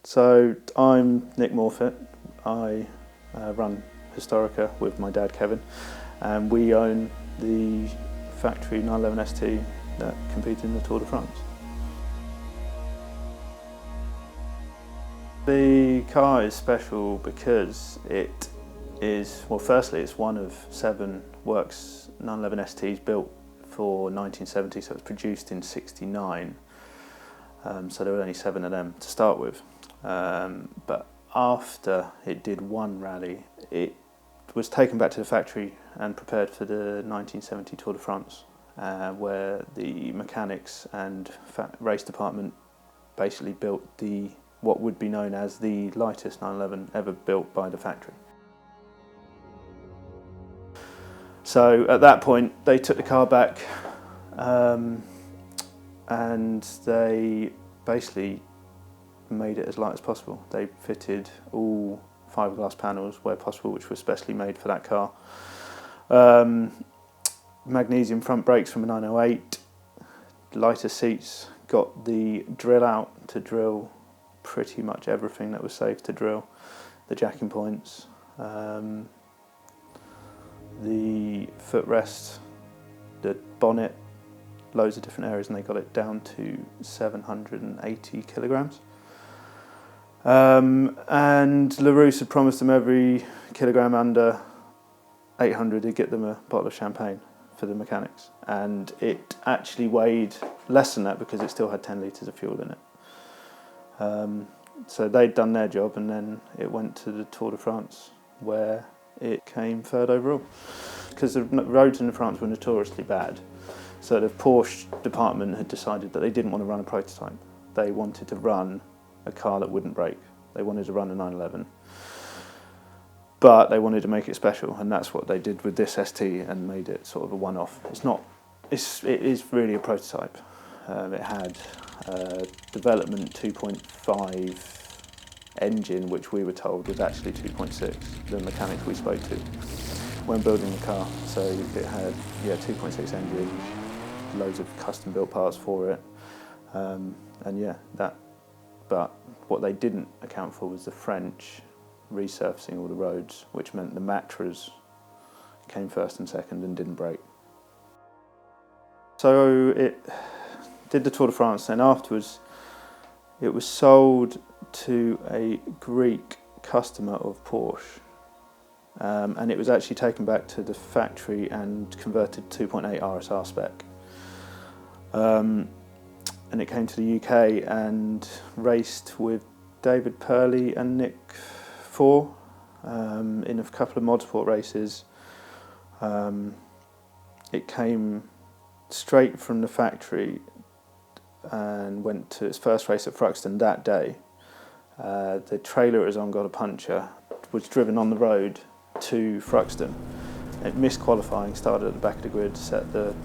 So I'm Nick Morfett. I run Historika with my dad Kevin, and we own the factory 911 ST that competed in the Tour de France. The car is special because it is, well, firstly it's one of 7 works 911 STs built for 1970, so it was produced in '69. So there were only 7 of them to start with. But after it did one rally, it was taken back to the factory and prepared for the 1970 Tour de France, where the mechanics and race department basically built what would be known as the lightest 911 ever built by the factory. So at that point they took the car back and they basically made it as light as possible. They fitted all fiberglass panels where possible, which were specially made for that car. Magnesium front brakes from a 908, lighter seats, got the drill out to drill pretty much everything that was safe to drill, the jacking points, the footrest, the bonnet, loads of different areas, and they got it down to 780 kilograms. And LaRousse had promised them every kilogram under 800 he'd get them a bottle of champagne for the mechanics, and it actually weighed less than that because it still had 10 litres of fuel in it. So they'd done their job, and then it went to the Tour de France, where it came third overall. Because the roads in France were notoriously bad, so the Porsche department had decided that they didn't want to run a prototype. They wanted to run a car that wouldn't break. They wanted to run a 911, but they wanted to make it special, and that's what they did with this ST and made it sort of a one-off. It is really a prototype. It had development 2.5 engine, which we were told was actually 2.6, the mechanics we spoke to when building the car. So it had 2.6 engine, loads of custom built parts for it, but what they didn't account for was the French resurfacing all the roads, which meant the Matras came first and second and didn't break. So it did the Tour de France, and afterwards it was sold to a Greek customer of Porsche, and it was actually taken back to the factory and converted 2.8 RSR spec. And it came to the UK and raced with David Purley and Nick Morfett in a couple of motorsport races. It came straight from the factory and went to its first race at Thruxton that day. The trailer it was on got a puncture, was driven on the road to Thruxton. It missed qualifying, started at the back of the grid, set the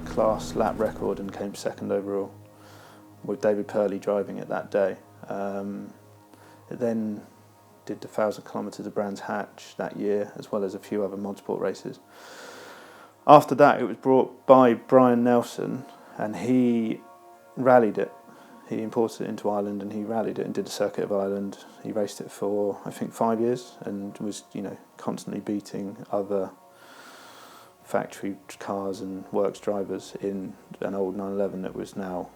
class lap record and came second overall, with David Purley driving it that day. It then did the 1,000 kilometres of Brands Hatch that year, as well as a few other motorsport races. After that, it was brought by Brian Nelson, and he rallied it. He imported it into Ireland, and he rallied it and did the Circuit of Ireland. He raced it for, I think, 5 years, and was, constantly beating other factory cars and works drivers in an old 911 that was now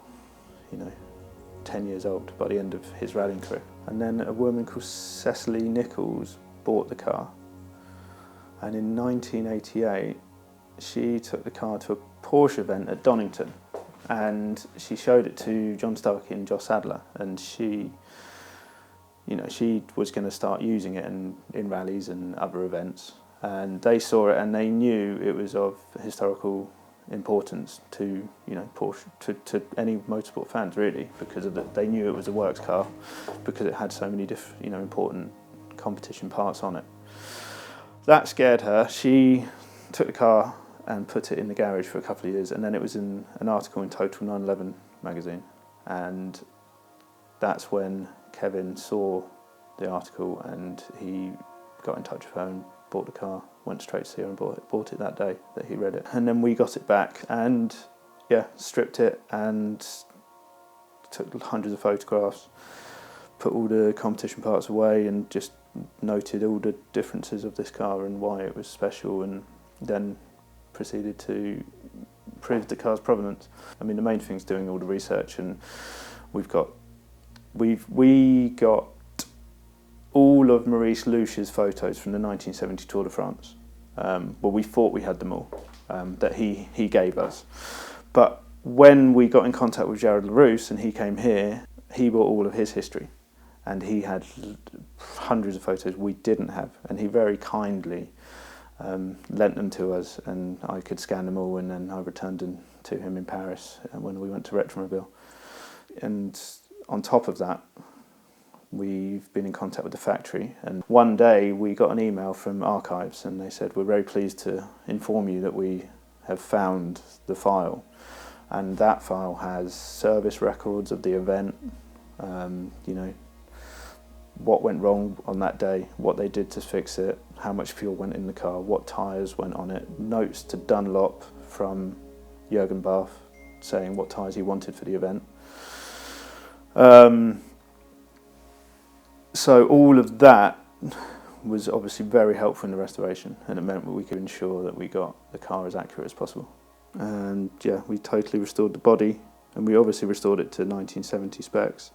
10 years old by the end of his rallying career. And then a woman called Cecily Nichols bought the car, and in 1988 she took the car to a Porsche event at Donington, and she showed it to John Starkey and Joss Sadler, and she was going to start using it in rallies and other events, and they saw it and they knew it was of historical importance to Porsche, to any motorsport fans really, because they knew it was a works car because it had so many important competition parts on it. That scared her. She took the car and put it in the garage for a couple of years, and then it was in an article in Total 911 magazine, and that's when Kevin saw the article and he got in touch with her and bought the car, went straight to see her and bought it that day that he read it. And then we got it back and stripped it and took hundreds of photographs, put all the competition parts away and just noted all the differences of this car and why it was special, and then proceeded to prove the car's provenance. I mean, the main thing is doing all the research, and we got all of Maurice Luche's photos from the 1970 Tour de France. Well, we thought we had them all, that he gave us. But when we got in contact with Gerard Larousse and he came here, he brought all of his history, and he had hundreds of photos we didn't have, and he very kindly lent them to us, and I could scan them all, and then I returned them to him in Paris when we went to Retromobile. And on top of that, we've been in contact with the factory, and one day we got an email from Archives, and they said, "We're very pleased to inform you that we have found the file," and that file has service records of the event, you know, what went wrong on that day, what they did to fix it, how much fuel went in the car, what tyres went on it, notes to Dunlop from Jürgen Bath saying what tyres he wanted for the event. So all of that was obviously very helpful in the restoration, and it meant that we could ensure that we got the car as accurate as possible. And yeah, we totally restored the body, and we obviously restored it to 1970 specs,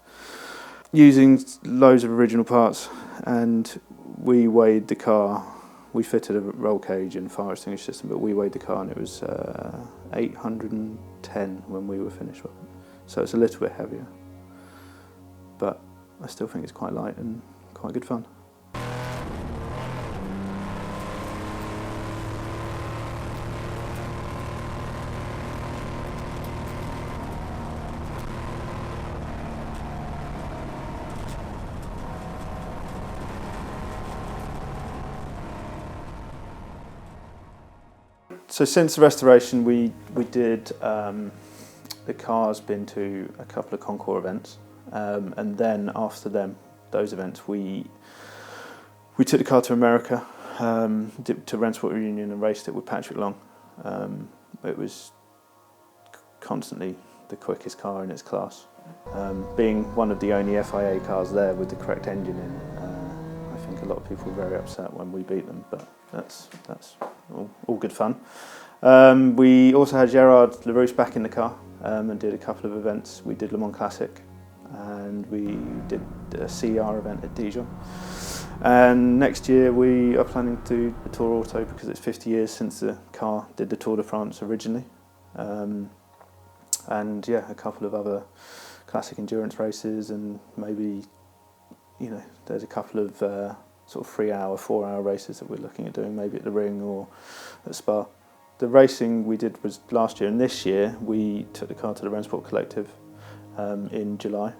using loads of original parts, and we weighed the car. We fitted a roll cage and fire extinguisher system, but we weighed the car and it was 810 when we were finished with it. So it's a little bit heavier, but I still think it's quite light and quite good fun. So since the restoration, we did, the car's been to a couple of Concours events, and then after those events, we took the car to America, to Rennsport Reunion, and raced it with Patrick Long. It was constantly the quickest car in its class. Being one of the only FIA cars there with the correct engine in, I think a lot of people were very upset when we beat them, but that's all good fun. We also had Gerard Larousse back in the car, and did a couple of events. We did Le Mans Classic, and we did a CR event at Dijon. And next year we are planning to do the Tour Auto, because it's 50 years since the car did the Tour de France originally. And yeah, a couple of other classic endurance races, and maybe, you know, there's a couple of sort of 3-hour, 4-hour races that we're looking at doing, maybe at the Ring or at Spa. The racing we did was last year, and this year we took the car to the Rennsport Collective in July,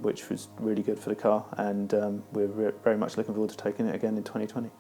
which was really good for the car, and we're very much looking forward to taking it again in 2020.